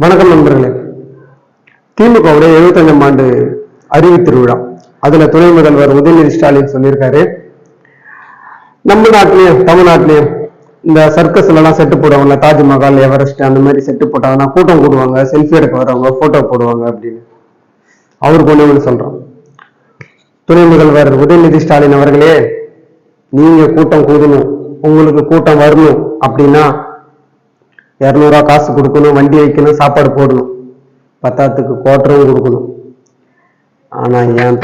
வணக்கம் நண்பர்களே. திமுகவுடைய 75ஆம் ஆண்டு அறிவு திருவிழா, அதுல துணை முதல்வர் உதயநிதி ஸ்டாலின் சொல்லியிருக்காரு, நம்ம நாட்டிலையும் தமிழ்நாட்டிலையும் இந்த சர்க்கஸ்ல எல்லாம் செட்டு போடுவாங்க, தாஜ்மஹால், எவரெஸ்ட் அந்த மாதிரி செட்டு போட்டாங்கன்னா கூட்டம் கூடுவாங்க, செல்ஃபி எடுக்க வரவங்க போட்டோ போடுவாங்க அப்படின்னு அவருக்கு ஒண்ணு சொல்றோம். துணை முதல்வர் உதயநிதி ஸ்டாலின் அவர்களே, நீங்க கூட்டம் கூடணும், உங்களுக்கு கூட்டம் வரணும் அப்படின்னா 200 ரூபா காசு கொடுக்கணும், வண்டி வைக்கணும், சாப்பாடு போடணும், பத்தாத்துக்கு கோட்டரும் கொடுக்கணும். ஆனா என்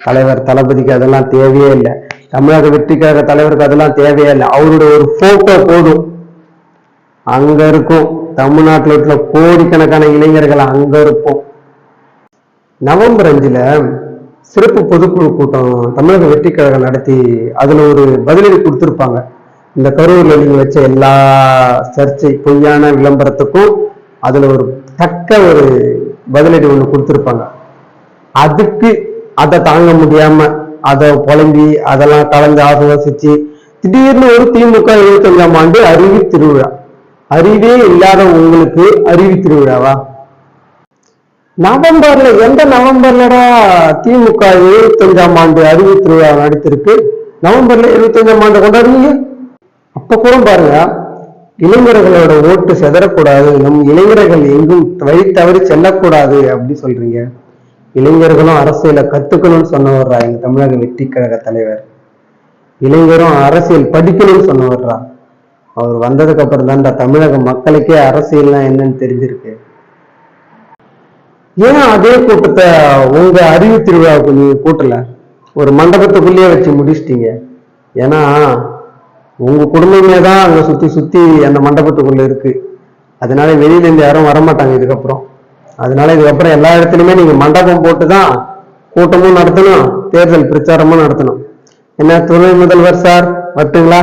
தலைவர் தளபதிக்கு அதெல்லாம் தேவையே இல்லை. தமிழக வெற்றிக்காக தலைவருக்கு அதெல்லாம் தேவையே இல்லை. அவருடைய ஒரு போட்டோ போதும். அங்க இருக்கும் தமிழ்நாட்டில் இருக்கிற கோடிக்கணக்கான இளைஞர்கள் அங்க இருப்போம். நவம்பர் 5 சிறப்பு பொதுக்குழு கூட்டம் தமிழக வெற்றிக்கழகம் நடத்தி அதுல ஒரு பதிலடி கொடுத்திருப்பாங்க. இந்த கரூர்ல நீங்க வச்ச எல்லா சர்ச்சை பொய்யான விளம்பரத்துக்கும் அதுல ஒரு தக்க ஒரு பதிலடி ஒண்ணு கொடுத்திருப்பாங்க. அதுக்கு அதை தாங்க முடியாம அதை புலம்பி அதெல்லாம் கலந்து ஆசுவாசிச்சு திடீர்னு ஒரு திமுக 75ஆம் ஆண்டு அறிவு திருவிழா. அறிவே இல்லாத உங்களுக்கு அறிவு திருவிழாவா? நவம்பர்ல, எந்த நவம்பர்லடா திமுக 75ஆம் ஆண்டு அறிவு திருவிழா நடத்திருக்கு? நவம்பர்ல 75ஆம் ஆண்டு கொண்டாடுவீங்க. அப்ப கூட பாருங்க, இளைஞர்களோட ஓட்டு செதறக்கூடாது, நம் இளைஞர்கள் எங்கும் வழி தவறி செல்லக்கூடாது அப்படி சொல்றீங்க. இளைஞர்களும் அரசியலை கத்துக்கணும்னு சொன்னவர்றா எங்க தமிழக வெற்றி கழக தலைவர். இளைஞரும் அரசியல் படிக்கணும்னு சொன்னவர்றா. அவர் வந்ததுக்கு அப்புறம் தான் தமிழக மக்களுக்கே அரசியல்னா என்னன்னு தெரிஞ்சிருக்கு. ஏன் அதே கூட்டத்தை உங்க அறிவு திருவிழாவுக்கு நீங்க கூட்டல? ஒரு மண்டபத்துக்குள்ளேயே வச்சு முடிச்சிட்டீங்க. ஏன்னா உங்க குடும்பமே தான் அங்க சுத்தி சுத்தி அந்த மண்டபத்துக்குள்ள இருக்கு. அதனால வெளியில இருந்து யாரும் வரமாட்டாங்க இதுக்கப்புறம். அதனால இதுக்கப்புறம் எல்லா இடத்துலயுமே நீங்க மண்டபம் போட்டுதான் கூட்டமும் நடத்தணும், தேர்தல் பிரச்சாரமும் நடத்தணும். என்ன துணை முதல்வர் சார், வரட்டுங்களா?